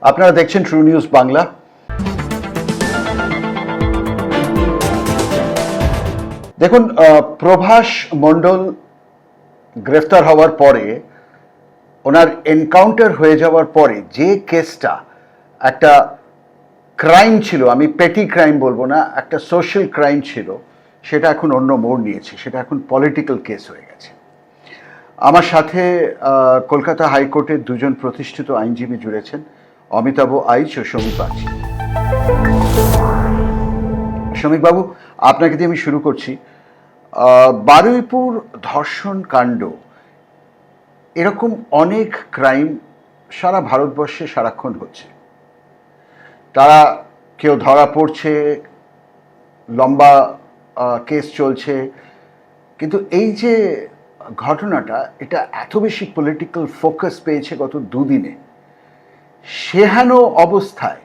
আপনারা দেখছেন true news Bangla. দেখুন, প্রভাস মণ্ডল গ্রেফতার হওয়ার পরে, ওনার এনকাউন্টার হয়ে যাওয়ার পরে যে কেসটা একটা ক্রাইম ছিল, আমি পেটি ক্রাইম বলবো না, একটা সোশ্যাল ক্রাইম ছিল, সেটা এখন অন্য মোড় নিয়েছে, সেটা এখন পলিটিক্যাল কেস হয়ে গেছে। আমার সাথে কলকাতা হাইকোর্টের দুজন প্রতিষ্ঠিত আইনজীবী জুড়েছেন, অমিতাভ আইচ ও সমীপ আচি। সমীপবাবু, আপনাকে দিয়ে আমি শুরু করছি। বারুইপুর ধর্ষণ কাণ্ড, এরকম অনেক ক্রাইম সারা ভারতবর্ষে সারাক্ষণ হচ্ছে। তারা কেউ ধরা পড়ছে, লম্বা কেস চলছে, কিন্তু এই যে ঘটনাটা, এটা এত বেশি পলিটিক্যাল ফোকাস পেয়েছে গত দুদিনে। সেহান অবস্থায়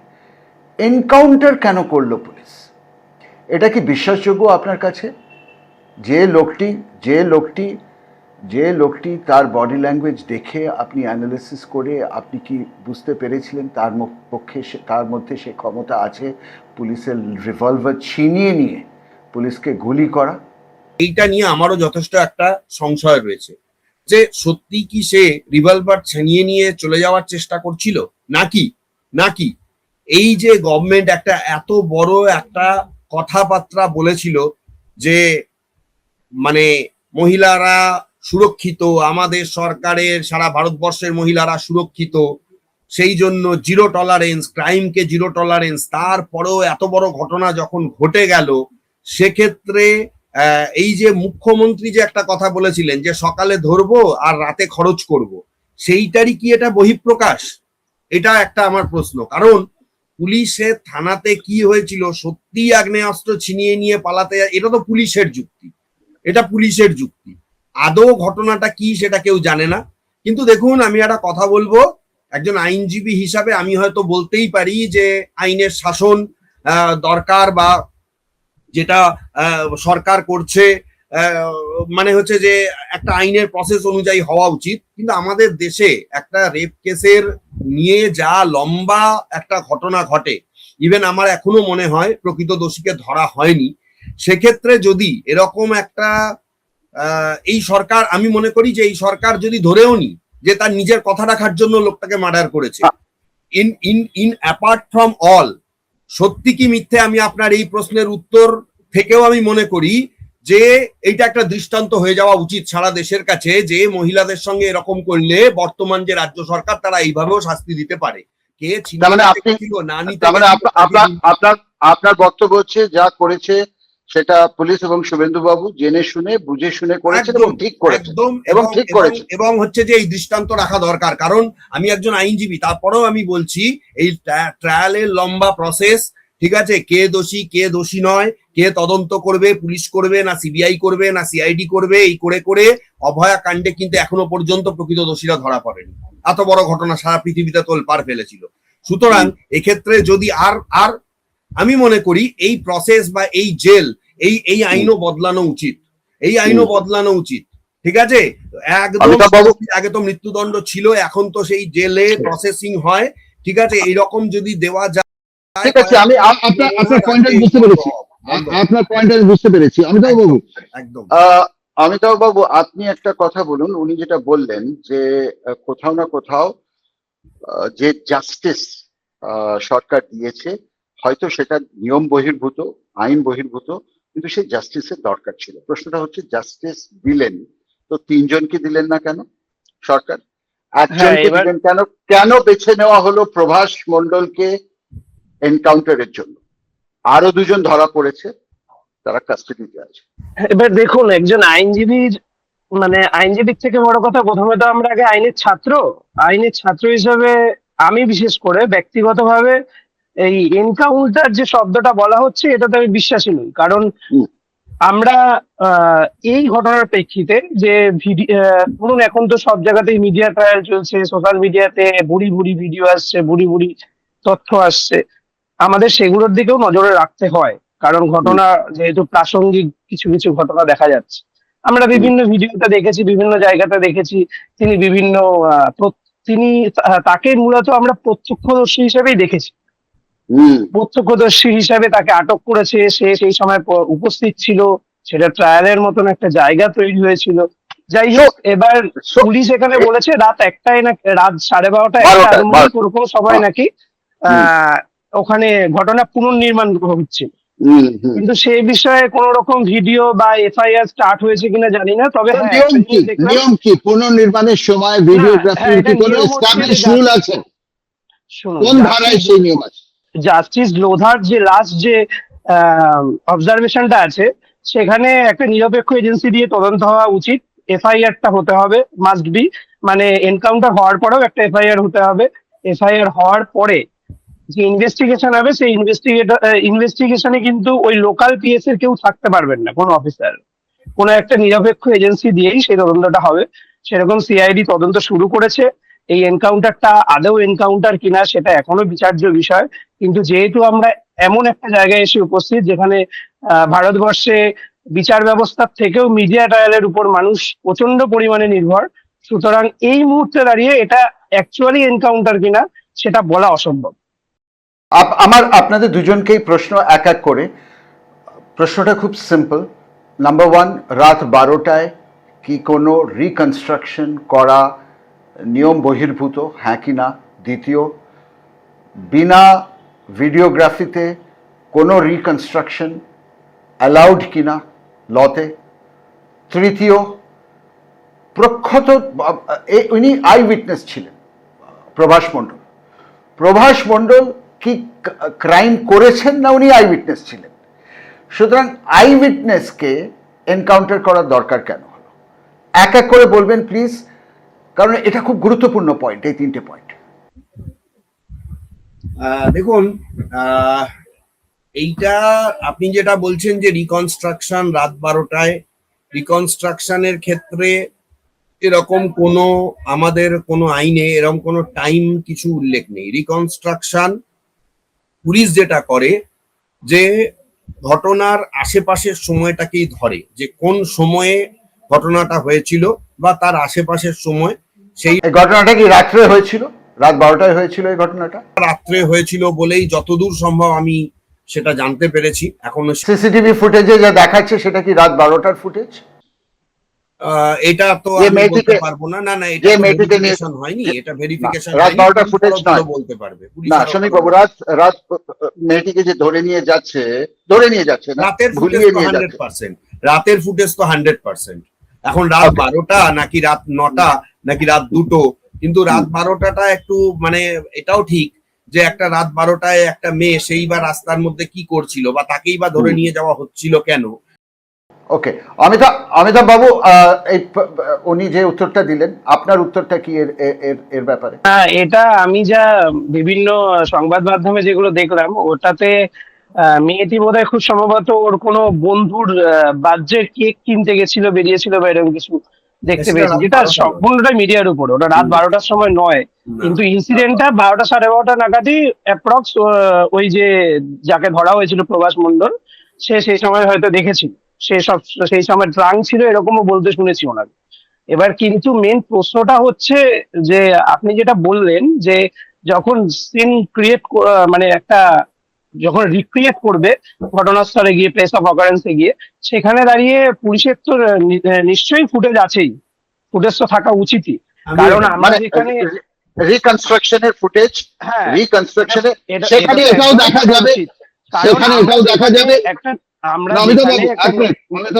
এনকাউন্টার কেন করলো পুলিশ? এটা কি বিশ্বাসযোগ্য আপনার কাছে? যে লোকটি তার বডি ল্যাঙ্গুয়েজ দেখে আপনি অ্যানালিসিস করে আপনি কি বুঝতে পেরেছিলেন তার মধ্যে সে ক্ষমতা আছে পুলিশের রিভলভার ছিনিয়ে নিয়ে পুলিশকে গুলি করা? এইটা নিয়ে আমারও যথেষ্ট একটা সংশয় রয়েছে যে সত্যি কি সে রিভলভার ছিনিয়ে নিয়ে চলে যাওয়ার চেষ্টা করছিল, নাকি এই যে গভর্নমেন্ট একটা এত বড় একটা কথাবার্তা বলেছিল যে মানে মহিলারা সুরক্ষিত, আমাদের সরকারের সারা ভারতবর্ষের মহিলারা সুরক্ষিত, সেই জন্য জিরো টলারেন্স, ক্রাইমকে জিরো টলারেন্স, তারপরেও এত বড় ঘটনা যখন ঘটে গেল, সেক্ষেত্রে এই যে মুখ্যমন্ত্রী যে একটা কথা বলেছিলেন যে সকালে ধরবো আর রাতে খরচ করব, সেইটারই কি এটা বহিঃপ্রকাশ? এটা একটা আমার প্রশ্ন। কারণ পুলিশের থানাতে কি হয়েছিল, সত্যি আগ্নেয়াস্ত্র ছিনিয়ে নিয়ে পালাতে, এটা তো পুলিশের যুক্তি, আদৌ ঘটনাটা কি সেটা কেউ জানে না। কিন্তু দেখুন, আমি একটা কথা বলবো, একজন আইনজীবী হিসাবে আমি হয়তো বলতেই পারি যে আইনের শাসন দরকার, বা যেটা সরকার করছে মানে হচ্ছে যে একটা আইনের প্রসেস অনুযায়ী হওয়া উচিত। কিন্তু আমাদের দেশে একটা রেপ কেসের নিয়ে যা লম্বা একটা ঘটনা ঘটে, ইভেন আমার এখনো মনে হয় প্রকৃত দোষীকে ধরা হয়নি। সেক্ষেত্রে যদি এরকম একটা এই সরকার, আমি মনে করি যে এই সরকার যদি ধরেও নি যে তার নিজের কথা রাখার জন্য লোকটাকে মার্ডার করেছে, ইন অ্যাপার্ট ফ্রম অল, সত্যি কি মিথ্যে, আমি আপনার এই প্রশ্নের উত্তর থেকেও আমি মনে করি যে এইটা একটা দৃষ্টান্ত হয়ে যাওয়া উচিত সারা দেশের কাছে, যে মহিলাদের সঙ্গে এরকম করলে বর্তমান যে রাজ্য সরকার তারা এইভাবেও শাস্তি দিতে পারে। কে ছিল না নিতে, আপনার বক্তব্য হচ্ছে যা করেছে সেটা পুলিশ এবং শুভেন্দু বাবু জেনে শুনে বুঝে শুনে করেছেন এবং ঠিক করেছেন, এবং হচ্ছে যে এই দৃষ্টান্ত রাখা দরকার। কারণ আমি একজন আইনজীবী, তারপরেও আমি বলছি এই ট্রায়ালের লম্বা প্রসেস, ঠিক আছে, কে দোষী কে দোষী নয়, কে তদন্ত করবে, পুলিশ করবে না সিবিআই করবে না সিআইডি করবে, এই করে করে অভয়া কাণ্ডে কিন্তু এখনো পর্যন্ত প্রকৃত দোষীরা ধরা পড়েনি। এত বড় ঘটনা সারা পৃথিবীতে তোলপাড় ফেলেছিল। সুতরাং এক্ষেত্রে যদি আর আমি মনে করি এই প্রসেস বা এই জেল, এই আইনও বদলানো উচিত, ঠিক আছে। একদম আগে তো মৃত্যুদণ্ড ছিল, এখন তো সেই জেলে প্রসেসিং হয়, ঠিক আছে, এইরকম যদি দেওয়া যায়। ঠিক আছে, আমি আপনার পয়েন্টটা বুঝতে পেরেছি অমিতাভ বাবু। একদম অমিতাভ বাবু, আপনি একটা কথা বলুন। উনি যেটা বললেন যে কোথাও না কোথাও যে জাস্টিস সরকার দিয়েছে, হয়তো সেটা নিয়ম বহির্ভূত, আইন বহির্ভূত, কিন্তু সেই জাস্টিসের দরকার ছিল। প্রশ্নটা হচ্ছে, জাস্টিস দিলেন তো তিনজনকে দিলেন না কেন সরকার? একজনকে দিলেন কেন? কেন বেছে নেওয়া হলো প্রভাস মণ্ডলকে এনকাউন্টারের জন্য? আরো দুজন ধরা পড়েছে, তারা কাস্টাডিতে আছে। এবার দেখুন, একজন আইনজীবীর আইনজীবীর থেকে বড় কথা, প্রথমে তো আমরা আগে আইনের ছাত্র হিসেবে আমি বিশেষ করে ব্যক্তিগতভাবে এই এনকাউন্টার যে শব্দটা বলা হচ্ছে এটাতে আমি বিশ্বাসী নই। কারণ আমরা এই ঘটনার প্রেক্ষিতে যে ধরুন, এখন তো সব জায়গাতেই মিডিয়া ট্রায়াল চলছে, সোশ্যাল মিডিয়াতে বুড়ি বুড়ি ভিডিও আসছে, বুড়ি বুড়ি তথ্য আসছে, আমাদের সেগুলোর দিকেও নজরে রাখতে হয়। কারণ ঘটনা যেহেতু প্রাসঙ্গিক কিছু কিছু ঘটনা দেখা যাচ্ছে, আমরা বিভিন্ন ভিডিওতে দেখেছি, বিভিন্ন জায়গাতে দেখেছি, তিনি বিভিন্ন তিনি তাকে মূলত আমরা প্রত্যক্ষদর্শী হিসেবেই দেখেছি। হুম। প্রত্যক্ষদর্শী হিসাবে তাকে আটক করেছে, সে সেই সময় উপস্থিত ছিল, সেটা ট্রায়ালের মতন একটা জায়গা তৈরি হয়েছিল। যাই হোক, এবার পুলিশ এখানে বলেছে রাত 1টায় না রাত 12:30 একটা আনুমানিক ওরকম সময় নাকি ওখানে ঘটনা পুনর্নির্মাণ হচ্ছে। কিন্তু সেই বিষয়ে কোন রকম ভিডিও বা এফআইআর স্টার্ট হয়েছে কিনা জানি না, তবে হ্যাঁ, নিয়ম কি পুনর্নির্মাণের সময় ভিডিওগ্রাফির কি কোনো এস্টাবলিশ রুল আছে? কোন ধারায় সেই নিয়ম আছে? জাস্টিস লোধার যে লাস্ট যে অবজারভেশনটা আছে, সেখানে একটা নিরপেক্ষ এজেন্সি দিয়ে তদন্ত হওয়া উচিত, এফআইআরটা হতে হবে, মাস্ট বি, মানে এনকাউন্টার হওয়ার পরেও একটা এফআইআর হতে হবে। এফআইআর হওয়ার পরে যে ইনভেস্টিগেশন হবে, সেই ইনভেস্টিগেশনে কিন্তু ওই লোকাল পিএস এর কেউ থাকতে পারবেন না, কোনো অফিসার, কোনো একটা নিরপেক্ষ এজেন্সি দিয়েই সেই তদন্তটা হবে। সেরকম সিআইডি তদন্ত শুরু করেছে। এই এনকাউন্টারটা আদৌ এনকাউন্টার কিনা সেটা এখনো বিচার্য বিষয়, কিন্তু যেহেতু আমরা এমন একটা জায়গায় এসে উপস্থিত যেখানে ভারতবর্ষে বিচার ব্যবস্থার থেকেও মিডিয়া ট্রায়ালের উপর মানুষ প্রচন্ড পরিমাণে নির্ভর, সুতরাং এই মুহূর্তে দাঁড়িয়ে এটা অ্যাকচুয়ালি এনকাউন্টার কিনা সেটা বলা অসম্ভব। আমার আপনাদের দুজনকেই প্রশ্ন এক এক করে। প্রশ্নটা খুব সিম্পল। নাম্বার 1, রাত 12টায় কি কোনো রিকনস্ট্রাকশন করা নিয়ম বহির্ভূত, হ্যাঁ কি না? দ্বিতীয়, বিনা ভিডিওগ্রাফিতে কোনো রিকনস্ট্রাকশন অ্যালাউড কিনা লতে? তৃতীয়, প্রখ্যাত উনি আই উইটনেস ছিলেন প্রভাস মণ্ডল। প্রভাস মণ্ডল কি ক্রাইম করেছেন না উনি আই উইটনেস ছিলেন? সুতরাং আই উইটনেসকে এনকাউন্টার করার দরকার কেন হলো? এক এক করে বলবেন প্লিজ, কারণ এটা খুব গুরুত্বপূর্ণ পয়েন্ট, এই 3টে পয়েন্ট। দেখুন, এইটা আপনি যেটা বলছেন যে রিকনস্ট্রাকশন রাত 12টায়, রিকনস্ট্রাকশনের ক্ষেত্রে এরকম কোনো আমাদের কোনো আইনে এরকম কোনো টাইম কিছু উল্লেখ নেই। রিকনস্ট্রাকশন পুলিশ যেটা করে যে ঘটনার আশেপাশের সময়টাকেই ধরে, যে কোন সময়ে ঘটনাটা হয়েছিল বা তার আশেপাশের সময়। সেই ঘটনাটা কি রাত্রে হয়েছিল? রাত 12টায় হয়েছিল এই ঘটনাটা? রাত্রে হয়েছিল বলেই যতদূর সম্ভব আমি সেটা জানতে পেরেছি। এখনো সিসিটিভি ফুটেজে যা দেখাচ্ছে সেটা কি রাত 12টার ফুটেজ? এটা তো আমি বলতে পারবো না। না, এটা ভেরিফিকেশন হয়নি, এটা ভেরিফিকেশন রাত 12টার ফুটেজ নয়, বলতে পারবে না শনিক বাবু। রাত মেয়েটিকে যে ধরে নিয়ে যাচ্ছে না, রাতের ফুটেজ ভুলিয়ে তো নিয়ে 100%, রাতের ফুটেজ তো 100%। এখন রাত 12টা নাকি রাত 9টা নাকি রাত 2টো, কিন্তু রাত 12টাটা একটু মানে এটাও ঠিক যে একটা রাত 12টায় একটা মেয়ে সেই বা রাস্তার মধ্যে কি করছিল বা তাকেই বা ধরে নিয়ে যাওয়া হচ্ছিল কেন। ওকে, অমিতাভ বাবু, উনি যে উত্তরটা দিলেন, আপনার উত্তরটা কি এর ব্যাপারে? হ্যাঁ, এটা আমি যা বিভিন্ন সংবাদ মাধ্যমে যেগুলো দেখলাম, ওটাতে মেয়েটি বোধহয় খুব সম্ভবত ওর কোনো বন্ধুর বার্থডে কেক কিনতে গেছিল, বেরিয়েছিল বা এরকম কিছু দেখতে পেয়েছি, যেটা সম্পূর্ণটাই মিডিয়ার উপর। ওটা রাত 12টার সময় নয়, কিন্তু ইনসিডেন্টটা 12টা 12:30 নাগাদই অ্যাপ্রক্স ওই যে যাকে ধরা হয়েছিল প্রভাস মণ্ডল, সে সেই সময় হয়তো দেখেছিল, সেই সময় ড্রাঙ্ক ছিল এরকমও বলতে শুনেছি ওনাকে। এবার কিন্তু মেন প্রশ্নটা হচ্ছে যে আপনি যেটা বললেন যে যখন সিন ক্রিয়েট মানে একটা যখন রিক্রিয়েট করবে ঘটনাস্থলে গিয়ে, প্লেস অফ অকারেন্সে গিয়ে, সেখানে দাঁড়িয়ে পুলিশের তো নিশ্চয়ই ফুটেজ আছেই, ফুটেজ তো থাকা উচিতই, কারণ আমরা যেখানে রিকনস্ট্রাকশনের ফুটেজ, হ্যাঁ রিকনস্ট্রাকশনে সেখানে এটাও দেখা যাবে, সেখানে এটাও দেখা যাবে। একটা আমরা অমিতাভ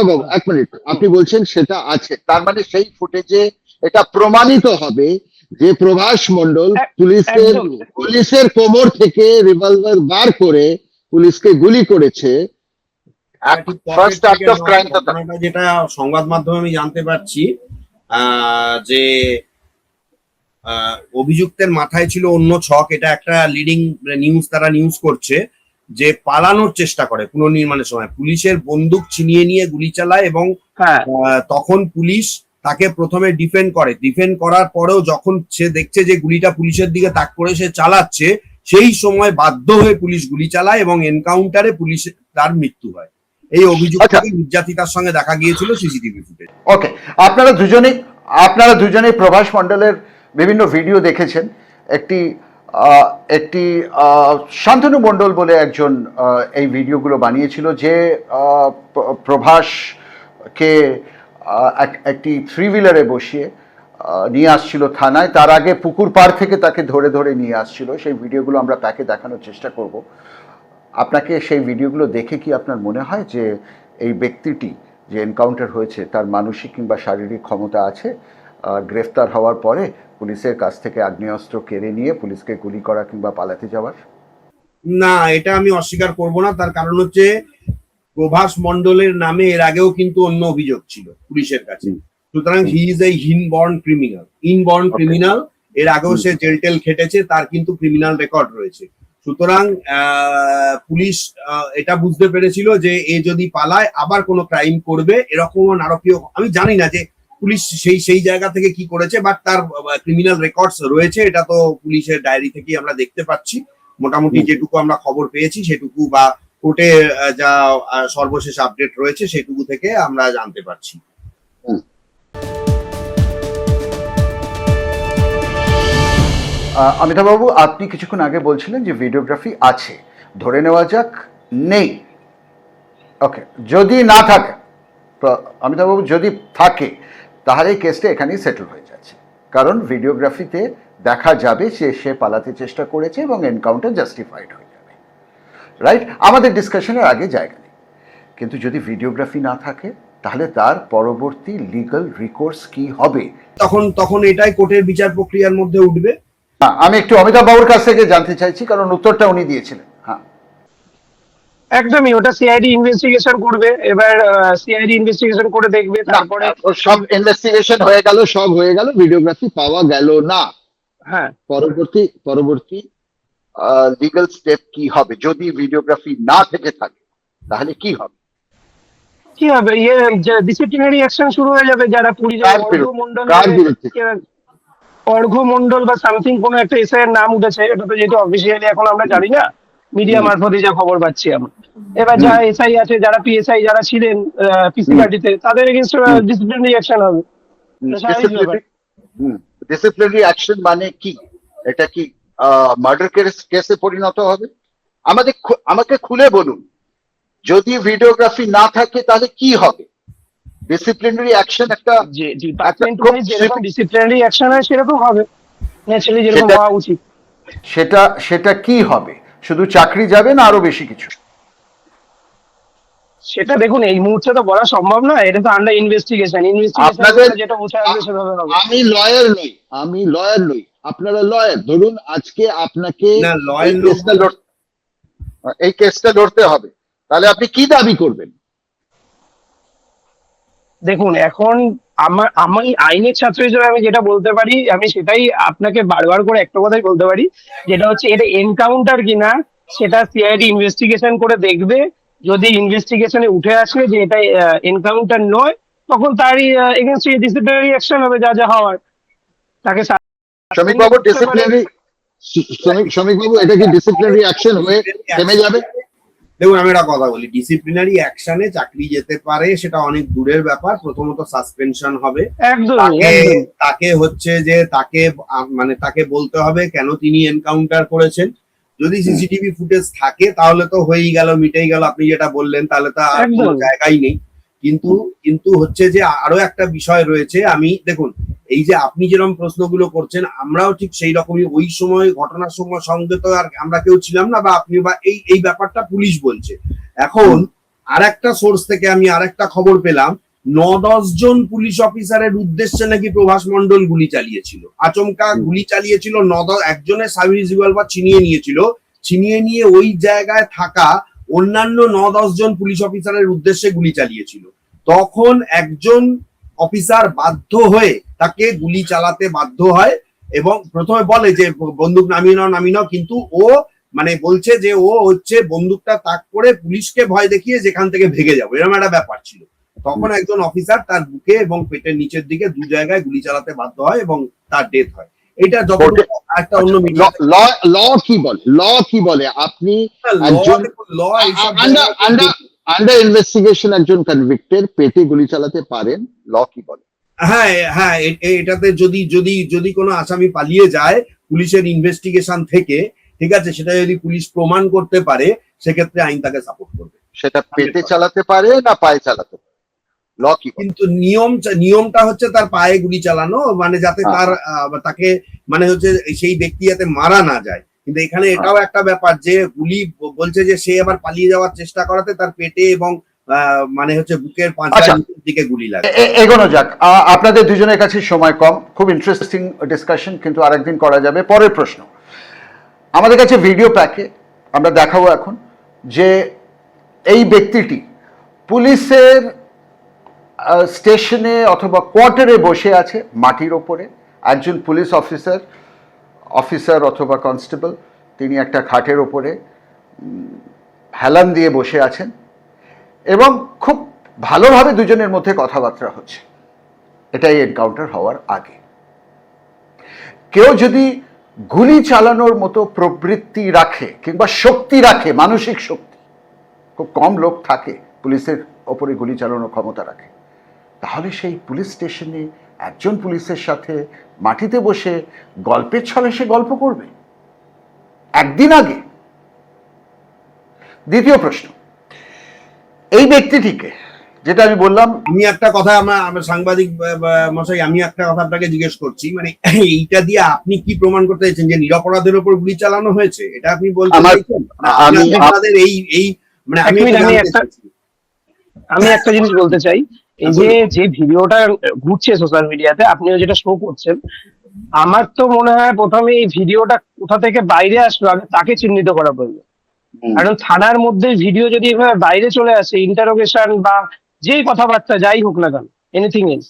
বাবু এক মিনিট, আপনি বলছেন সেটা আছে, তার মানে সেই ফুটেজে এটা প্রমাণিত হবে যে প্রভাস মণ্ডল পুলিশের কোমর থেকে রিভলভার বার করে পুলিশকে গুলি করেছে। First act of crime. যেটা সংবাদ মাধ্যমে আমি জানতে পারছি যে অভিযুক্তের মাথায় ছিল অন্য ছক। এটা একটা লিডিং নিউজ, তারা নিউজ করছে যে পালানোর চেষ্টা করে পুনর্নির্মাণের সময়, পুলিশের বন্দুক ছিনিয়ে নিয়ে গুলি চালায় এবং তখন পুলিশ তাকে প্রথমে ডিফেন্ড করে। ডিফেন্ড করার পরেও যখন সে দেখছে যে গুলিটা পুলিশের দিকে তাক করে সে চালাচ্ছে, সেই সময় বাধ্য হয়ে পুলিশ গুলি চালায় এবং এনকাউন্টারে পুলিশ তার মৃত্যু হয়। এই অভিযুক্তকে নির্যাতিতার সঙ্গে দেখা গিয়েছিল সিসিটিভি ফুটেজ। ওকে, আপনারা দুজনেই প্রভাস মণ্ডলের বিভিন্ন ভিডিও দেখেছেন। একটি একটি শান্তনু মণ্ডল বলে একজন এই ভিডিওগুলো বানিয়েছিল, যে প্রভাসকে একটি থ্রি হুইলারে বসিয়ে নিয়ে আসছিল থানায়। তার আগে পুকুর পাড় থেকে তাকে ধরে ধরে নিয়ে আসছিল। সেই ভিডিওগুলো আমরা প্যাকে দেখানোর চেষ্টা করব। আপনাকে সেই ভিডিওগুলো দেখে কি আপনার মনে হয় যে এই ব্যক্তিটি যে এনকাউন্টার হয়েছে তার মানসিক কিংবা শারীরিক ক্ষমতা আছে গ্রেফতার হওয়ার পরে পুলিশের কাছ থেকে আগ্নেয়াস্ত্র কেড়ে নিয়ে পুলিশকে গুলি করা কিংবা পালাতে যাওয়ার? না, এটা আমি অস্বীকার করব না। তার কারণ হচ্ছে প্রভাস মণ্ডলের নামে এর আগেও কিন্তু অন্য অভিযোগ ছিল পুলিশের কাছে। সুতরাং he is a inborn criminal. এর আগেও সে জেল টেল খেটেছে, তার কিন্তু ক্রিমিনাল রেকর্ড রয়েছে। সুতরাং পুলিশ এটা বুঝতে পেরেছিল যে এ যদি পালায় আবার কোনো ক্রাইম করবে, এরকম নারকীয়, আমি জানি না যে পুলিশ সেই জায়গা থেকে কি করেছে, বাট তার ক্রিমিনাল রেকর্ডস রয়েছে। এটা তো পুলিশের ডায়েরি থেকেই আমরা দেখতে পাচ্ছি। মোটামুটি যেটুকু আমরা খবর পেয়েছি সেটুকু, বা কোর্টে যা সর্বশেষ আপডেট রয়েছে সেটুকু থেকে আমরা জানতে পারছি। অমিতাভবাবু, আপনি কিছুক্ষণ আগে বলছিলেন যে ভিডিওগ্রাফি আছে, ধরে নেওয়া যাক নেই, ওকে, যদি না থাকে, অমিতাভবাবু যদি থাকে, তাহলে এই কেসটা এখানেই সেটেল হয়ে যাচ্ছে, কারণ ভিডিওগ্রাফিতে দেখা যাবে যে সে পালাতে চেষ্টা করেছে এবং এনকাউন্টার জাস্টিফাইড হয়ে যাবে, রাইট? আমাদের ডিসকাশনের আগে জায়গা নেই। কিন্তু যদি ভিডিওগ্রাফি না থাকে, তাহলে তার পরবর্তী লিগ্যাল রিকোর্স কি হবে? তখন এটাই কোর্টের বিচার প্রক্রিয়ার মধ্যে উঠবে। আমি একটু অমিতাভ বাবুর কাছ থেকে জানতে চাইছি, কারণ উত্তরটা উনি দিয়েছিলেন। হ্যাঁ, একদমই, ওটা সিআইডি ইনভেস্টিগেশন করবে। এবার সিআইডি ইনভেস্টিগেশন করে দেখবে, তারপরে সব ইনভেস্টিগেশন হয়ে গেল, সব হয়ে গেল, ভিডিওগ্রাফি পাওয়া গেল না, হ্যাঁ, পরবর্তী লিগ্যাল স্টেপ কি হবে? যদি ভিডিওগ্রাফি না থেকে থাকে তাহলে কি হবে? কি হবে? ডিসিপ্লিনারি অ্যাকশন শুরু হয়ে যাবে। যারা পুলিশের অর্ঘ্য মন্ডল বা সামথিং কোনো একটা এসআই এর নাম উঠেছে, এটা তো যেহেতু অফিসিয়ালি এখন আমরা জানি না, মিডিয়া মারফতে যা খবর পাচ্ছি আমরা। এবার যারা এসআই আছে, যারা পিএসআই যারা ছিলেন পিসি পার্টিতে, তাদের এগেইনস্ট ডিসিপ্লিনারি অ্যাকশন হবে। ডিসিপ্লিনারি অ্যাকশন মানে কি? এটা কি মার্ডার কেসে পরিণত হবে? আমাকে খুলে বলুন, যদি ভিডিওগ্রাফি না থাকে তাহলে কি হবে? ডিসিপ্লিনারি অ্যাকশন একটা যে ডিপার্টমেন্ট ওয়াইজ যেরকম ডিসিপ্লিনারি অ্যাকশন হয় সেরকম হবে, ন্যাচারালি যেরকম হওয়া উচিত। সেটা কি হবে? শুধু চাকরি যাবে না আরো বেশি কিছু? সেটা দেখুন, এই মুহূর্তে তো বলা সম্ভব না, এটা তো আন্ডার ইনভেস্টিগেশন। যেটা উঠে আসবে সেভাবে হবে। আমি লয়ার নই, আপনারা লয়ার। ধরুন আজকে আপনাকে এই কেসটা লড়তে হবে, তাহলে আপনি কি দাবি করবেন? দেখুন, এখন আমি আইনের ছাত্র হিসেবে আমি যেটা বলতে পারি, আমি সেটাই আপনাকে বারবার করে একটা কথাই বলতে পারি, যেটা হচ্ছে এটা এনকাউন্টার কিনা সেটা সিআইডি ইনভেস্টিগেশন করে দেখবে। যদি ইনভেস্টিগেশনে উঠে আসে যে এটা এনকাউন্টার নয়, তখন তারই এগেইনস্ট ডিসিপ্লিনারি অ্যাকশন হবে, যা যা হওয়ার। তাকে শ্রমিকবাবু, এটা কি ডিসিপ্লিনারি অ্যাকশন হয়ে থেমে যাবে? দেখুন, আমি একটা কথা বলি, ডিসিপ্লিনারি অ্যাকশনে চাকরি যেতে পারে, সেটা অনেক দূরের ব্যাপার। প্রথমত সাসপেনশন হবে, তাকে হচ্ছে যে তাকে বলতে হবে কেন তিনি এনকাউন্টার করেছেন। যদি সিসিটিভি ফুটেজ থাকে তাহলে তো হয়েই গেল, মিটেই গেল। আপনি যেটা বললেন, তাহলে তো আর কোনো জায়গাই নেই। কিন্তু হচ্ছে যে আরো একটা বিষয় রয়েছে। দেখুন, এই যে আপনি যেরকম প্রশ্নগুলো করছেন, আমরাও ঠিক সেই রকমই ওই সময় ঘটনার সময় সঙ্গে তো আর আমরা কেউ ছিলাম না, বা আপনি বা এই ব্যাপারটা পুলিশ বলছে। এখন আর একটা সোর্স থেকে আমি আর একটা খবর পেলাম, 9-10 জন পুলিশ অফিসারের উদ্দেশ্যে নাকি প্রভাস মণ্ডল গুলি চালিয়েছিল, আচমকা গুলি চালিয়েছিল। একজনের সার্ভিস রিভলভার ছিনিয়ে নিয়ে ওই জায়গায় থাকা অন্যান্য 9-10 জন পুলিশ অফিসারের উদ্দেশ্যে গুলি চালিয়েছিল। তখন একজন অফিসার বাধ্য হয়ে তাকে গুলি চালাতে বাধ্য হয়, এবং প্রথমে বলে যে বন্দুক নামিয়ে নাও, কিন্তু ও বলছে যে ও হচ্ছে বন্দুকটা তাক করে পুলিশকে ভয় দেখিয়ে যেখান থেকে ভেগে যাবো, এরকম একটা ব্যাপার ছিল। তখন একজন অফিসার তার বুকে এবং পেটের নিচের দিকে 2 জায়গায় গুলি চালাতে বাধ্য হয় এবং তার ডেথ হয়। এটা একটা অন্য ল কি বলে? আপনি আন্ডার ইনভেস্টিগেশন একজন কনভিক্টেড পেটে গুলি চালাতে পারেন, ল কি বলে? হ্যাঁ হ্যাঁ, এটাতে যদি যদি যদি কোনো আসামি পালিয়ে যায় পুলিশের ইনভেস্টিগেশন থেকে, ঠিক আছে, সেটা যদি পুলিশ প্রমাণ করতে পারে, সেক্ষেত্রে আইন তাকে সাপোর্ট করবে। সেটা পেটে চালাতে পারে না পায়ে চালাতে পারে, ল কি বলে? কিন্তু নিয়মটা হচ্ছে তার পায়ে গুলি চালানো, মানে যাতে তার তাকে মানে হচ্ছে সেই ব্যক্তি যাতে মারা না যায়। কিন্তু এখানে এটাও একটা ব্যাপার যে গুলি বলছে যে সে আবার পালিয়ে যাওয়ার চেষ্টা করাতে তার পেটে এবং মানে হচ্ছে বুকের পাঁচটার দিকে গুলি লাগে। এগোনো যাক, আপনাদের দুজনের কাছে সময় কম, খুব ইন্টারেস্টিং ডিসকাশন, কিন্তু আরেকদিন করা যাবে। পরের প্রশ্ন, আমাদের কাছে ভিডিও প্যাকে আমরা দেখাবো এখন যে এই ব্যক্তিটি পুলিশের স্টেশনে অথবা কোয়ার্টারে বসে আছে মাটির ওপরে। একজন পুলিশ অফিসার অথবা কনস্টেবল, তিনি একটা খাটের ওপরে হেলান দিয়ে বসে আছেন এবং খুব ভালোভাবে দুজনের মধ্যে কথাবার্তা হচ্ছে। এটাই এনকাউন্টার হওয়ার আগে। কেউ যদি গুলি চালানোর মতো প্রবৃত্তি রাখে কিংবা শক্তি রাখে, মানসিক শক্তি, খুব কম লোক থাকে পুলিশের ওপরে গুলি চালানোর ক্ষমতা রাখে, তাহলে সেই পুলিশ স্টেশনে একজন পুলিশের সাথে মাটিতে বসে গল্পের ছলে সে গল্প করবে একদিন আগে। দ্বিতীয় প্রশ্ন, এই ব্যক্তিটিকে, যেটা আমি বললাম, আমি একটা কথা আমরা সাংবাদিক মশাই, আমি একটা কথা আপনাকে জিজ্ঞেস করছি, মানে এইটা দিয়ে আপনি কি প্রমাণ করতে চাইছেন যে নিরপরাধের উপর গুলি চালানো হয়েছে? এটা আপনি বলতে চাইছেন? আপনাদের এই মানে আমি একটা জিনিস বলতে চাই, এই যে ভিডিওটা ঘুরছে সোশ্যাল মিডিয়াতে, আপনিও যেটা শো করছেন, আমার তো মনে হয় প্রথমে এই ভিডিওটা কোথা থেকে বাইরে আসলো আগে তাকে চিহ্নিত করা প্রয়োজন। কারণ থানার মধ্যে ভিডিও যদি এভাবে বাইরে চলে আসে, ইন্টারোগেশন বা যেই কথাবার্তা যাই হোক না কেন, এনিথিং এলস,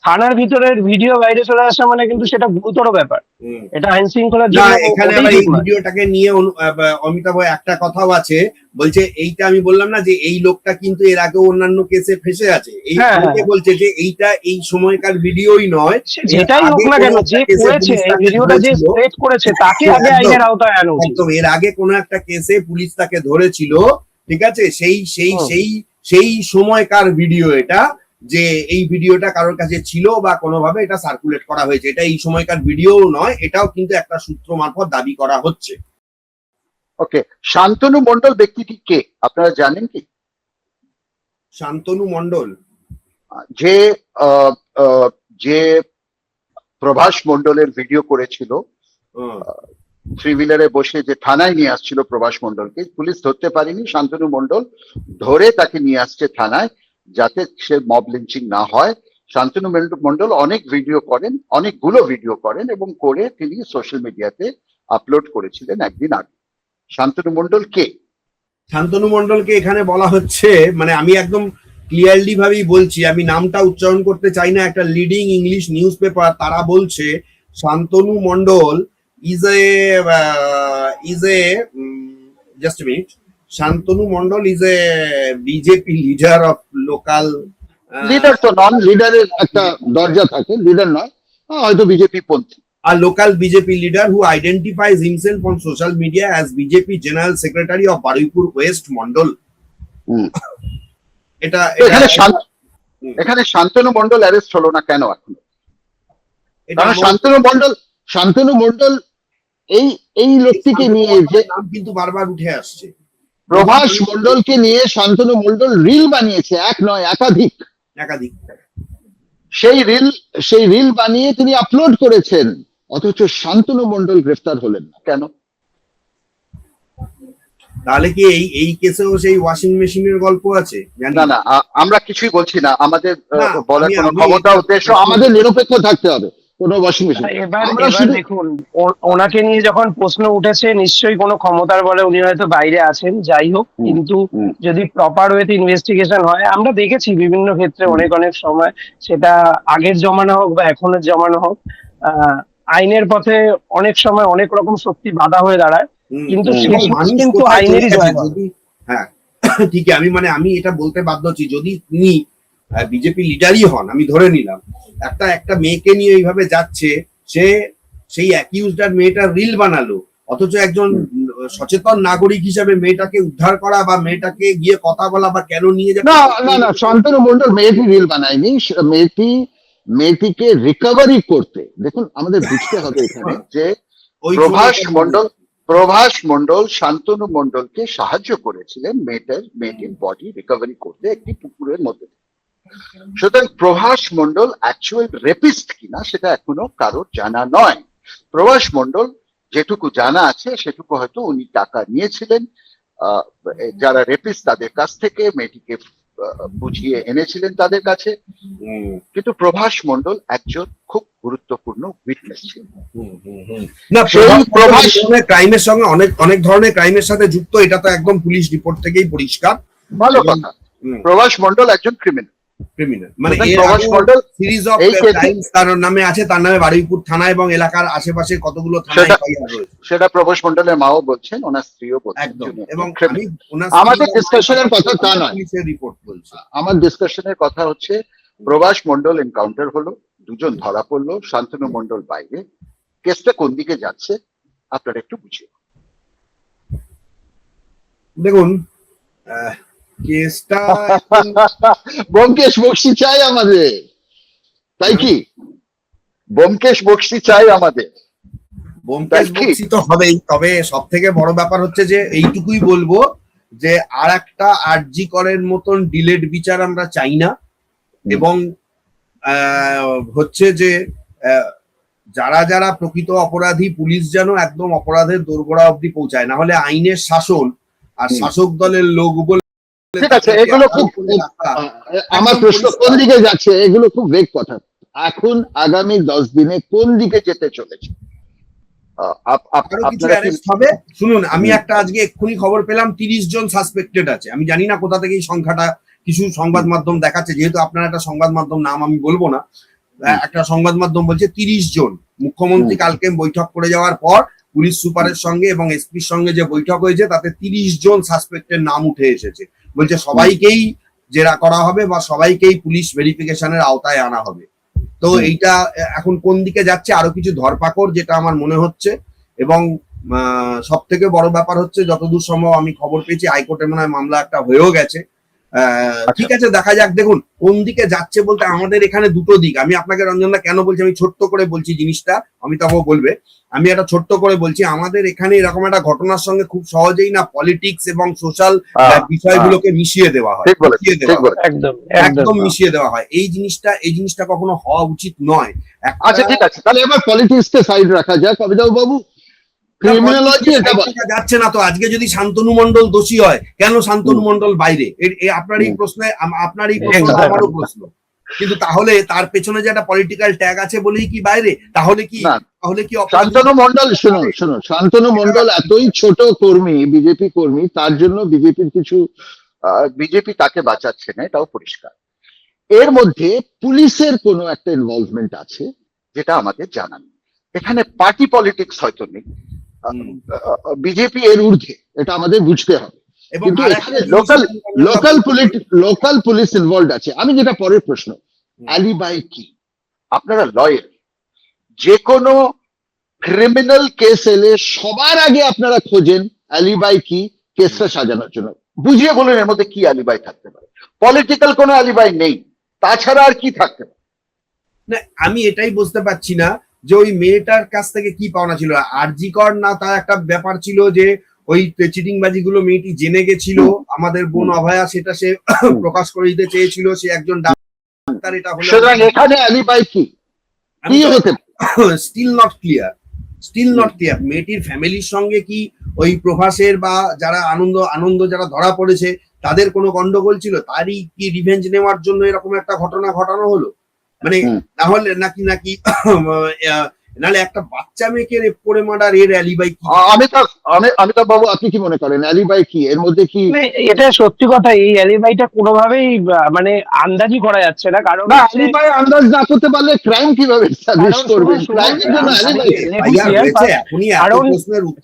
থানার ভিতরের ভিডিও বাইরে চলে আসা মানে কিন্তু সেটা গুরুতর ব্যাপার। এটা আইন শৃঙ্খলার জন্য। এখানে আবার এই ভিডিওটাকে নিয়ে অমিতাভ একটা কথাও আছে, বলছে এইটা আমি বললাম না যে এই লোকটা কিন্তু এর আগে অন্যান্য কেসে ফেসে আছে, এই বলছে যে এইটা এই সময়কার ভিডিওই নয়, যেটাই হোক না কেন, যে করেছে এই ভিডিওটা, যে স্প্রেড করেছে, তাকে আগে আইনের আওতায় আনা উচিত। একদম, এর আগে কোনো একটা কেসে পুলিশ তাকে ধরেছিল, ঠিক আছে, সেই সময়কার ভিডিও এটা, যে এই ভিডিওটা কারোর কাছে ছিল বা কোনোভাবে এটা সার্কুলেট করা হয়েছে, এটা এই সময়কার ভিডিও নয়, এটাও কিন্তু একটা সূত্র মারফত দাবি করা হচ্ছে। ওকে, শান্তনু মণ্ডল ব্যক্তিটি কে আপনারা জানেন কি? শান্তনু মণ্ডল যে যে প্রভাস মণ্ডলের ভিডিও করেছিল, থ্রি হুইলারে বসে যে থানায় নিয়ে আসছিল প্রভাস মণ্ডলকে, পুলিশ ধরতে পারেনি, শান্তনু মণ্ডল ধরে তাকে নিয়ে আসছে থানায় যাতে সে মব লিঞ্চিং না হয়। শান্তনু মণ্ডল অনেক ভিডিও করেন, অনেকগুলো ভিডিও করেন এবং করে তিনি সোশ্যাল মিডিয়াতে আপলোড করেছিলেন একদিন আগে। শান্তনু মণ্ডল কে? শান্তনু মণ্ডলকে এখানে বলা হচ্ছে, মানে আমি একদম ক্লিয়ারলি ভাবেই বলছি, আমি নামটা উচ্চারণ করতে চাই না, একটা লিডিং ইংলিশ নিউজ পেপার তারা বলছে Shantanu Mondal is a just a minute, Shantanu Mondal is a BJP leader of local. Leader তো নন, লিডারের একটা দরজা থাকে, লিডার নয়, হয়তো বিজেপি পন্থী। A local BJP leader who identifies himself on social media as BJP General Secretary of Baripur West Mondol. এখানে শান্তনু মণ্ডল arrest হলো না কেন এখন? শান্তনু মণ্ডল এই লোকটিকে নিয়ে যে নাম কিন্তু বারবার উঠে আসছে, প্রভাস মণ্ডলকে নিয়ে শান্তনু মণ্ডল রিল বানিয়েছে, এক নয় একাধিক। সেই রিল বানিয়ে তিনি আপলোড করেছেন, অথচ শান্তনু মণ্ডল গ্রেফতার হলেন না কেন? তাহলে কি এই কেসেও সেই ওয়াশিং মেশিনের গল্প আছে? না না, আমরা কিছুই বলছি না, আমাদের বলার কোনো ক্ষমতা উদ্দেশ্য, আমাদের নিরপেক্ষ থাকতে হবে। কোনো ওয়াশিং মেশিন, এবার দেখুন, ওনাকে নিয়ে যখন প্রশ্ন উঠেছে, নিশ্চয়ই কোনো ক্ষমতার বলে উনি হয়তো বাইরে আছেন, যাই হোক, কিন্তু যদি প্রপার ওয়েতে ইনভেস্টিগেশন হয়, আমরা দেখেছি বিভিন্ন ক্ষেত্রে অনেক সময়, সেটা আগের জমানা হোক বা এখনের জমানা হোক, আইনের পথে অনেক সময় অনেক রকম শক্তি বাধা হয়ে দাঁড়ায়, কিন্তু কিন্তু আইনেরই জয় হয়। হ্যাঁ ঠিক আছে, আমি এটা বলতে বাধ্য হচ্ছি, যদি তিনি বিজেপি লিডারই হন, আমি ধরে নিলাম, একটা মেয়েকে নিয়ে এইভাবে যাচ্ছে, সে সেই অ্যাকিউজড মেয়েটার রিল বানালো, অথচ একজন সচেতন নাগরিক হিসেবে মেয়েটাকে উদ্ধার করা বা মেয়েটাকে গিয়ে কথা বলা বা কেন নিয়ে যাবে? না, শান্তনু মণ্ডল মেয়েটি রিল বানায়নি, মেয়েটি মেয়েটিকে রিকভারি করতে, দেখুন আমাদের বুঝতে হবে এখানে যে ওই প্রভাস মণ্ডল শান্তনু মণ্ডলকে সাহায্য করেছিলেন মেয়েটির বডি রিকভারি করতে একটি পুকুরের মধ্যে। সুতরাং প্রভাস মণ্ডল অ্যাকচুয়াল রেপিস্ট কিনা সেটা এখনো কারোর জানা নয়। প্রভাস মণ্ডল যেটুকু জানা আছে সেটুকু হয়তো উনি টাকা নিয়েছিলেন যারা রেপিস্ট তাদের কাছ থেকে, মেয়েটিকে বুঝিয়ে এনেছিলেন তাদের কাছে। কিন্তু প্রভাস মণ্ডল একজন খুব গুরুত্বপূর্ণ উইটনেস ছিলেন। না, প্রভাস ক্রাইমের সঙ্গে অনেক ধরনের ক্রাইমের সাথে যুক্ত, এটা তো একদম পুলিশ রিপোর্ট থেকেই পরিষ্কার। ভালো কথা, প্রভাস মণ্ডল একজন ক্রিমিনাল। মানে প্রভাস মণ্ডল সিরিজ অফ ক্রাইমস তার নামে আছে, তার নামে বারুইপুর থানা এবং এলাকার আশেপাশে কতগুলো থানায় সেটা প্রভাস মণ্ডলের মাও বলছেন, ওনার স্ত্রীও বলছেন। একদম। এবং আমাদের ডিসকাশনের কথা তা নয়, রিপোর্ট বলছে। আমার ডিসকাশনের কথা হচ্ছে প্রভাস মণ্ডল এনকাউন্টার হলো, দুজন ধরা পড়লো, শান্তনু মণ্ডল বাইরে, কেসটা কোন দিকে যাচ্ছে আপনারা একটু বুঝিয়ে। দেখুন কেসটা ব্যোমকেশ বক্সি চাই আমাদের, তাই কি? ব্যোমকেশ বক্সি চাই আমাদের, ব্যোমকেশ বক্সি তো হবেই। তবে সব থেকে বড় ব্যাপার হচ্ছে যে এইটুকুই বলবো যে আর একটা আরজি করের মতন ডিলেড বিচার আমরা চাই না। এবং হচ্ছে যে যারা যারা প্রকৃত অপরাধী, পুলিশ যেন একদম অপরাধের দোরগোড়া অবধি পৌঁছায়, না হলে আইনের শাসন আর শাসক দলের লোক বলে। ঠিক আছে, এগুলো খুব, আমার প্রশ্ন কোন দিকে যাচ্ছে, এগুলো খুব ভেগ কথা। এখন আগামী 10 দিনে কোন দিকে যেতে চলেছে? হবে শুনুন, আমি একটা আজকে এক্ষুনি খবর পেলাম 30 জন সাসপেক্টেড আছে। আমি জানি না কোথা থেকে এই সংখ্যাটা, কিছু সংবাদ মাধ্যম দেখাচ্ছে, যেহেতু আপনার একটা সংবাদ মাধ্যম, নাম আমি বলবো না, একটা সংবাদ মাধ্যম বলছে 30 জন। মুখ্যমন্ত্রী কালকে বৈঠক করে যাওয়ার পর পুলিশ সুপারের সঙ্গে এবং এসপির সঙ্গে যে বৈঠক হয়েছে তাতে 30 জন সাসপেক্টের নাম উঠে এসেছে। বলছে সবাইকেই জেরা করা হবে বা সবাইকেই পুলিশ ভেরিফিকেশনের আওতায় আনা হবে। তো এইটা এখন কোন দিকে যাচ্ছে, আরো কিছু ধরপাকড় যেটা আমার মনে হচ্ছে। এবং সব থেকে বড় ব্যাপার হচ্ছে, যতদূর সম্ভব আমি খবর পেয়েছি হাইকোর্টে মনে হয় মামলা একটা হয়েও গেছে। ঠিক আছে, দেখা যাক। দেখুন কোন দিকে যাচ্ছে বলতে আমাদের এখানে দুটো দিক। আমি আপনাকে রঞ্জনদা কেন বলছি, আমি ছোট্ট করে বলছি জিনিসটা, অমিতাভও বলবে, আমি একটা ছোট্ট করে বলছি। আমাদের এখানে এরকম একটা ঘটনার সঙ্গে খুব সহজেই না পলিটিক্স এবং সোশ্যাল বিষয়গুলোকে মিশিয়ে দেওয়া হয়, একদম মিশিয়ে দেওয়া হয়। এই জিনিসটা কখনো হওয়া উচিত নয়। আচ্ছা ঠিক আছে, তাহলে এবার পলিটিক্সকে সাইড রাখা যাক। অমিতাভ বাবু, যাচ্ছে না তো। আজকে যদি শান্তনু মণ্ডল দোষী হয়, কেন শান্তনু মণ্ডল বাইরে? আপনার এই প্রশ্নে আমারও প্রশ্ন। কিন্তু তাহলে তার পেছনে যে একটা পলিটিক্যাল ট্যাগ আছে বলেই কি বাইরে? তাহলে কি শান্তনু মণ্ডল, শুনুন, শান্তনু মণ্ডল এতই ছোট কর্মী, বিজেপি কর্মী, তার জন্য বিজেপি তাকে বাঁচাচ্ছে না, এটাও পরিষ্কার। এর মধ্যে পুলিশের কোনো একটা ইনভলভমেন্ট আছে যেটা আমাদের জানা নেই। এখানে পার্টি পলিটিক্স হয়তো নেই, বিজেপি এর ঊর্ধ্বে, এটা আমাদের বুঝতে হবে। কিন্তু এখানে লোকাল পুলিশ ইনভলভ আছে। আমি যেটা পরের প্রশ্ন, অ্যালিবাই কি? আপনারা লয়ার, যে কোনো ক্রিমিনাল কেস এলে সবার আগে আপনারা খোঁজেন অ্যালিবাই কি, কেসটা সাজানোর জন্য। বুঝিয়ে বলুন এর মধ্যে কি অ্যালিবাই থাকতে পারে? পলিটিক্যাল কোনো অ্যালিবাই নেই, তাছাড়া আর কি থাকতে পারে? না, আমি এটাই বুঝতে পারছি না যে ওই মেয়েটার কাছ থেকে কি পাওনা ছিল। আরজি কর না, তার একটা ব্যাপার ছিল যে ওই চিটিংবাজি গুলো মেয়েটি জেনে গেছিল, আমাদের বোন অভয়া সেটা সে প্রকাশ করে দিতে চেয়েছিল, সে একজন ডাক্তার। এটা হলো এখানে অ্যালিবাই কি হতে স্টিল নট ক্লিয়ার। মেয়েটির ফ্যামিলির সঙ্গে কি ওই প্রভাসের বা যারা আনন্দ যারা ধরা পড়েছে তাদের কোনো গন্ডগোল ছিল? তারই কি রিভেঞ্জ নেওয়ার জন্য এরকম একটা ঘটনা ঘটানো হলো? মানে তাহলে নাকি নাহলে একটা বাচ্চা মেয়েকে রেপ করে মার্ডার, এর অ্যালিবাই কি? অমিতাভ বাবু, আপনি কি মনে করেন অ্যালিবাই কি? এর মধ্যে কি? এটা সত্যি কথা, এই অ্যালিবাইটা কোনোভাবেই মানে আন্দাজই করা যাচ্ছে না। কারণ অ্যালিবাই আন্দাজ না করতে পারলে ক্রাইম কিভাবে এস্টাবলিশ করবেন? ক্রাইমের জন্য অ্যালিবাই,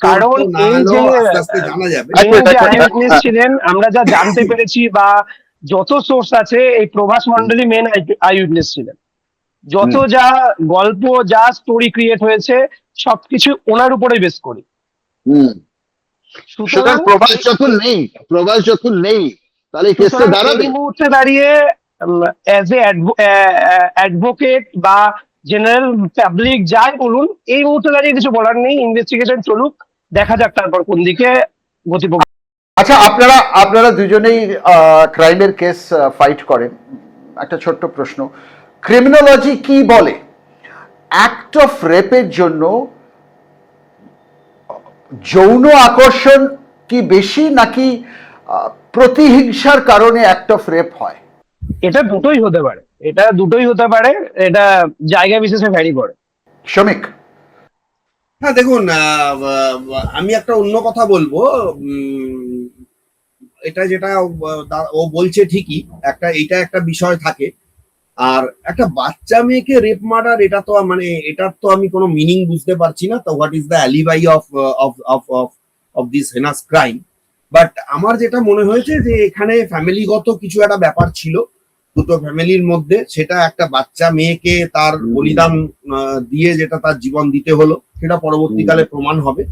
কারণ এই যে আইউইটনেস ছিলেন, আমরা যা জানতে পেরেছি বা যত সোর্স আছে, এই প্রভাস মণ্ডলই মেন আইউইটনেস ছিলেন। যত যা গল্প, যা স্টোরি ক্রিয়েট হয়েছে, সবকিছু ওনার উপরে বেস করি। সুতরাং প্রভাস যখন নেই তাহলে কেসটা দাঁড়াবে। এই মুহূর্তে দাঁড়িয়ে অ্যাজ এ অ্যাডভোকেট বা জেনারেল পাবলিক যাই বলুন, এই মুহূর্তে দাঁড়িয়ে কিছু বলার নেই। ইনভেস্টিগেশন চলুক, দেখা যাক তারপর কোন দিকে গতি প্রকৃতি। আচ্ছা, আপনারা আপনারা দুজনেই ক্রাইমের কেস ফাইট করেন। একটা ছোট্ট প্রশ্ন, ক্রিমিনোলজি কি বলে অ্যাক্ট অফ রেপের জন্য যৌন আকর্ষণ কি বেশি, নাকি প্রতিহিংসার কারণে অ্যাক্ট অফ রেপ হয়? এটা দুটোই হতে পারে, এটা দুটোই হতে পারে, এটা জায়গা বিশেষে ভ্যারি করে। শ্রমিক। হ্যাঁ দেখুন, আমি একটা অন্য কথা বলবো। এটা যেটা ও বলছে ঠিকই, এটা একটা বিষয় থাকে। আর একটা বাচ্চা মেয়েকে রেপ মার্ডার, এটা তো মানে এটার তো আমি কোনো মিনিং বুঝতে পারছি না। তো what is the alibi of of of of of this heinous crime? But আমার যেটা মনে হয়েছে যে এখানে ফ্যামিলিগত কিছু একটা ব্যাপার ছিল দুটো ফ্যামিলির মধ্যে, সেটা একটা বাচ্চা মেয়েকে তার বলিদান দিয়ে যেটা তার জীবন দিতে হলো, সেটা পরবর্তীকালে প্রমাণ হবে।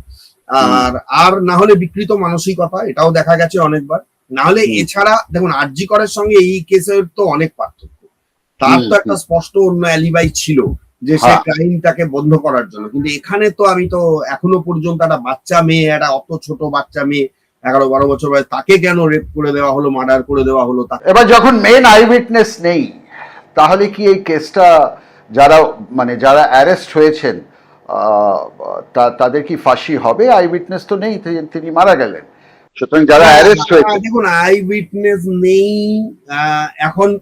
আর না হলে বিকৃত মানসিকতা, এটাও দেখা গেছে অনেকবার। না হলে এছাড়া দেখুন, আরজি করের সঙ্গে এই কেসের তো অনেক পার্থক্য। তার তো একটা স্পষ্ট অন্য অ্যালিবাই ছিল যে সে ক্রাইমটাকে বন্ধ করার জন্য, কিন্তু এখানে তো আমি তো এখনো পর্যন্ত একটা বাচ্চা মেয়ে, একটা অত ছোট বাচ্চা মেয়ে 11-12 বছর বয়স, তাকে কেন রেপ করে দেওয়া হলো, মার্ডার করে দেওয়া হলো? এবার যখন মেন আই উইটনেস নেই, তাহলে কি এই কেসটা যারা অ্যারেস্ট হয়েছেন তাদের কি ফাঁসি হবে? আই উইটনেস তো নেই, তিনি মারা গেলেন। সুতরাং যারা অ্যারেস্ট হয়েছে, দেখুন আই উইটনেস নেই।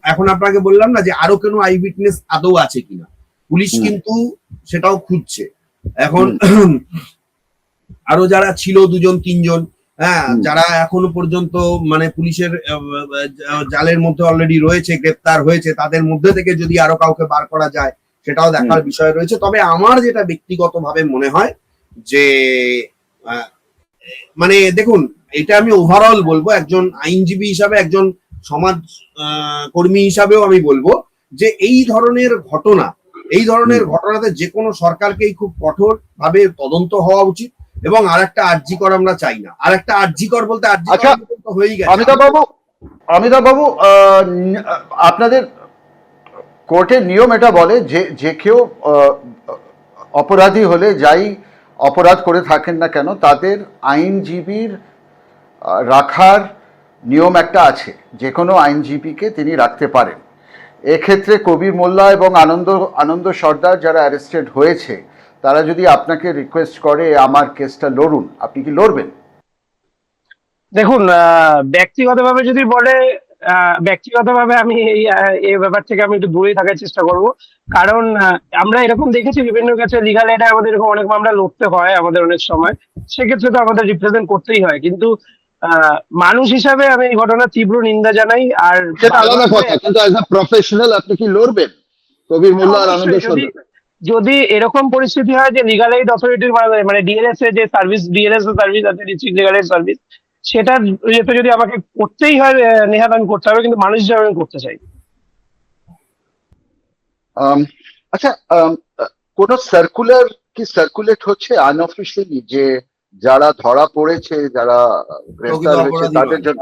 এখন আপনাকে বললাম না যে আরো কোনো আই উইটনেস আদৌ আছে কিনা, পুলিশ কিন্তু সেটাও খুঁজছে এখন। আরো যারা ছিল 2-3 জন, হ্যাঁ, যারা এখনো পর্যন্ত মানে পুলিশের জালের মধ্যে অলরেডি রয়েছে, গ্রেপ্তার হয়েছে, তাদের মধ্যে থেকে যদি আরো কাউকে বার করা যায় সেটাও দেখার বিষয় রয়েছে। তবে আমার যেটা ব্যক্তিগতভাবে মনে হয় যে মানে দেখুন, এটা আমি ওভারঅল বলবো, একজন আইনজীবী হিসাবে, একজন সমাজ কর্মী হিসাবেও আমি বলবো যে এই ধরনের ঘটনাতে যে কোনো সরকারকেই খুব কঠোর ভাবে তদন্ত হওয়া উচিত। এবং আরেকটা আরজিকর আমরা চাই না, আরেকটা আরজিকর বলতে হয়েই গেছে। অমিতাভ বাবু, আপনাদের কোর্টের নিয়ম এটা বলে যে কেউ অপরাধী হলে, যাই অপরাধ করে থাকেন না কেন, তাদের আইনজীবীর রাখার নিয়ম একটা আছে, যে কোনো আইনজীবীকে তিনি রাখতে পারেন। এক্ষেত্রে কবির মোল্লা এবং আনন্দ সর্দার যারা অ্যারেস্টেড হয়েছে, তারা যদি আপনাকে রিকোয়েস্ট করে আমার কেসটা লড়ুন, আপনি কি লড়বেন? দেখুন, ব্যক্তিগতভাবে যদি বলে, ব্যক্তিগতভাবে আমি এই ব্যাপার থেকে আমি একটু দূরে থাকার চেষ্টা করব। কারণ আমরা এরকম দেখেছি বিভিন্ন ক্ষেত্রে লিগাল এডে আমাদের এরকম অনেক মামলা লড়তে হয় আমাদের অনেক সময়, সেক্ষেত্রে তো আমাদের রিপ্রেজেন্ট করতেই হয়। কিন্তু মানুষ হিসাবে আমি এই ঘটনার তীব্র নিন্দা জানাই। আর সেটা আলাদা কথা, কিন্তু অ্যাজ আ প্রফেশনাল আপনি কি লড়বেন কবির মোল্লা আর আনন্দ সর্দার? যদি এরকম পরিস্থিতি হয় যে লিগাল এইড অথরিটির মানে ডিএলএস এর যে সার্ভিস, ডিএলএস সার্ভিস আছে, ডিস্ট্রিক্ট লিগাল এইড সার্ভিস, সেটা যদি আমাকে করতেই হয়, নেহাত আমি করতে হবে, কিন্তু মানুষ হিসাবে আমি করতে চাই। আচ্ছা, কোন সার্কুলেট হচ্ছে আনঅফিশিয়ালি যে যারা ধরা পড়েছে, যারা গ্রেফতার হয়েছে তাদের জন্য?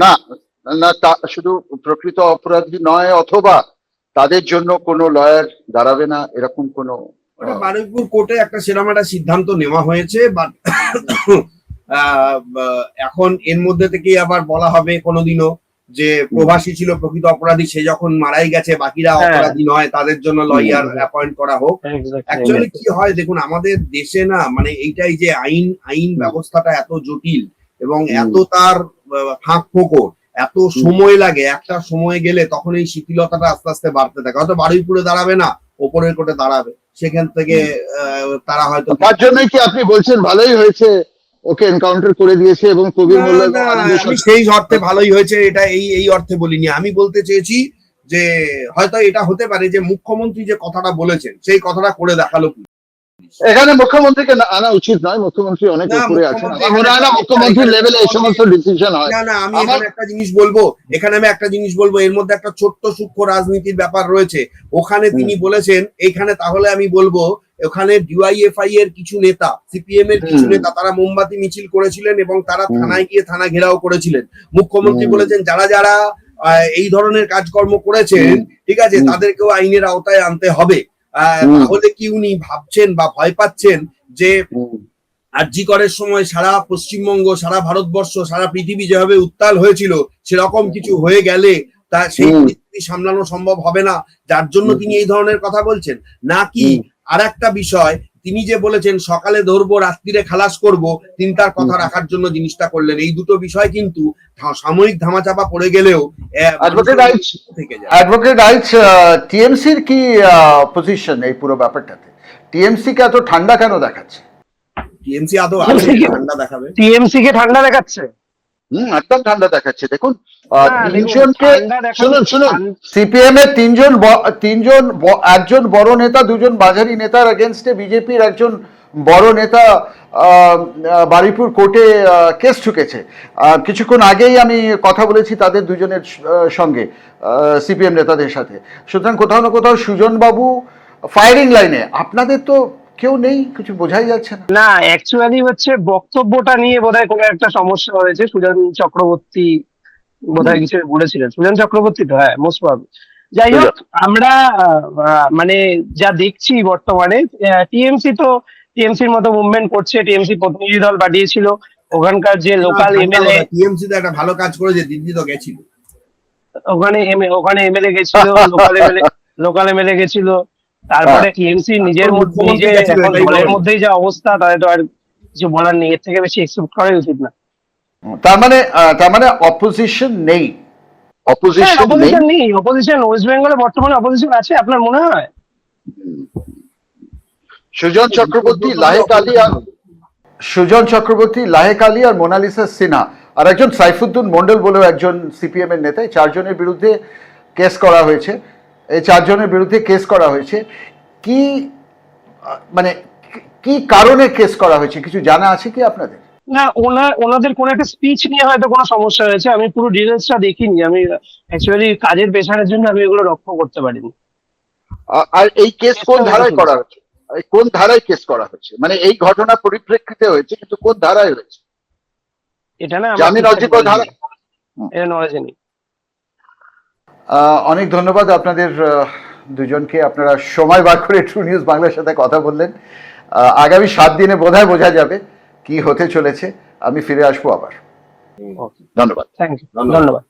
না না, শুধু প্রকৃত অপরাধী নয়, অথবা তাদের জন্য কোনো লয়ার দাঁড়াবে না, এরকম কোনো? বারুইপুর কোর্টে একটা সেরকম একটা সিদ্ধান্ত নেওয়া হয়েছে, বাট এখন এর মধ্যে থেকেই আবার বলা হবে কোনোদিনও যে প্রবাসী ছিল প্রকৃত অপরাধী, সে যখন মারাই গেছে, বাকিরা অপরাধী নয়, তাদের জন্য লয়ার অ্যাপয়েন্ট করা হোক। অ্যাকচুয়ালি কি হয় দেখুন, আমাদের দেশে না মানে এইটাই যে আইন ব্যবস্থাটা এত জটিল এবং এত তার ফাঁক ফোকর, এত সময় লাগে, একটা সময় গেলে তখন এই শিথিলতাটা আস্তে আস্তে বাড়তে থাকে। হয়তো বারুইপুরে দাঁড়াবে না, ওপরের কোর্টে দাঁড়াবে, সেখান থেকে তারা হয়তো। তার জন্যই কি আপনি বলছেন ভালোই হয়েছে ওকে এনকাউন্টার করে দিয়েছে এবং কবির মোল্লা? সেই অর্থে ভালোই হয়েছে, এটা এই অর্থে বলিনি। আমি বলতে চেয়েছি যে হয়তো এটা হতে পারে যে মুখ্যমন্ত্রী যে কথাটা বলেছেন সেই কথাটা করে দেখালো। এখানে মুখ্যমন্ত্রীকে আনা উচিত নয়, মুখ্যমন্ত্রী অনেক উপরে আছেন। আমার মনে হয় না মুখ্যমন্ত্রীর লেভেলে এই সমস্ত ডিসিশন হয়। না, আমি এখানে একটা জিনিস বলবো, এর মধ্যে একটা ছোট্ট সূক্ষ্ম রাজনীতির ব্যাপার রয়েছে। ওখানে তিনি বলেছেন, এইখানে তাহলে আমি বলবো ওখানে ডিওয়াইএফআই এর কিছু নেতা, সিপিএম এর কিছু নেতা, তারা মোমবাতি মিছিল করেছিলেন এবং তারা থানায় গিয়ে থানা ঘেরাও করেছিলেন। মুখ্যমন্ত্রী বলেছেন যারা এই ধরনের কাজকর্ম করেছেন, ঠিক আছে, তাদেরকেও আইনের আওতায় আনতে হবে। তাহলে কি উনি ভাবছেন বা ভয় পাচ্ছেন যে আরজি করের সময় সারা পশ্চিমবঙ্গ, সারা ভারতবর্ষ, সারা পৃথিবী যেভাবে উত্তাল হয়েছিল, সেরকম কিছু হয়ে গেলে তা সেই পরিস্থিতি সামলানো সম্ভব হবে না, যার জন্য তিনি এই ধরনের কথা বলছেন? নাকি আর একটা বিষয়, তিনি যে বলেছেন সকালে ধরবো রাত্রিরে খালাস করব, তিনি তার কথা রাখার জন্য জিনিসটা করলেন? এই দুটো বিষয় কিন্তু সাময়িক ধামাচাপা পড়ে গেলেও থেকে যায়। অ্যাডভোকেট রাইটস, টিএমসির কি পজিশন এই পুরো ব্যাপারটাতে? টিএমসি কে এত ঠান্ডা কেন দেখাচ্ছে? টিএমসি আদৌ ঠান্ডা দেখাবে? টিএমসি কে ঠান্ডা দেখাচ্ছে? একদম ঠান্ডা দেখাচ্ছে। দেখুন, সিপিএম এর একজন বড় নেতা, দুজন বাজারি নেতার এগেনস্টে বিজেপির একজন বড় নেতা বারুইপুর কোর্টে কেস ঠুকেছে। কিছুক্ষণ আগেই আমি কথা বলেছি তাদের দুজনের সঙ্গে, সিপিএম নেতাদের সাথে। সুতরাং কোথাও না কোথাও সুজন বাবু ফায়ারিং লাইনে, আপনাদের তো কেউ নেই, কিছু বোঝাই যাচ্ছে না। না, অ্যাকচুয়ালি হচ্ছে বক্তব্যটা নিয়ে বোধহয় কোনো একটা সমস্যা হয়েছে। সুজন চক্রবর্তী বোধহয় কিছু বলেছিলেন, সুজন চক্রবর্তী তো, হ্যাঁ, মোস্ট প্রবাবলি। যাই হোক, আমরা মানে যা দেখছি বর্তমানে, টিএমসির মতো মুভমেন্ট করছে। টিএমসি প্রতিনিধি দল পাঠিয়েছিল, ওখানকার যে লোকাল এমএলএ, টিএমসি তো একটা ভালো কাজ করেছে, দিদি তো গেছিল ওখানে এমএলএ গেছিল, লোকাল এমএলএ গেছিল। তারপরে টিএমসি নিজের দলের মধ্যেই যা অবস্থা, তাদের তো আর কিছু বলার নেই, এর থেকে বেশি এক্সপেক্ট করাই উচিত না। তার মানে অপোজিশন নেই? অপোজিশন নেই। অপোজিশন ওয়েস্ট বেঙ্গলে বর্তমানে অপোজিশন আছে, আপনার মনে হয়? সুজন চক্রবর্তী, লাহেক আলী আর মোনালিসা সিনহা, আর একজন সাইফুদ্দিন মন্ডল বলেও একজন সিপিএম এর নেতা, এই চারজনের বিরুদ্ধে কেস করা হয়েছে। কি মানে কি কারণে কেস করা হয়েছে কিছু জানা আছে কি আপনাদের? না, ওনাদের কোন একটা স্পিচ নিয়ে হয়তো কোনো সমস্যা হয়েছে। আমি পুরো ডিটেলসটা দেখিনি। আমি অ্যাকচুয়ালি কাজের পেশারের জন্য আমি এগুলো লক্ষ্য করতে পারিনি। আর এই কেস কোন ধারায় করা হয়েছে? কোন ধারায় কেস করা হয়েছে? মানে এই ঘটনা পরিপ্রেক্ষিতে হয়েছে, কিন্তু কোন ধারায় হয়েছে? এটা না, জামিন অযোগ্য ধারা? এটা নলেজ নেই। অনেক ধন্যবাদ আপনাদের দুজনকে, আপনারা সময় বার করে ট্রু নিউজ বাংলার সাথে কথা বললেন। আগামী 7 দিনে বোধহয় বোঝা যাবে কি হতে চলেছে। আমি ফিরে আসবো আবার। ধন্যবাদ। থ্যাংক ইউ, ধন্যবাদ।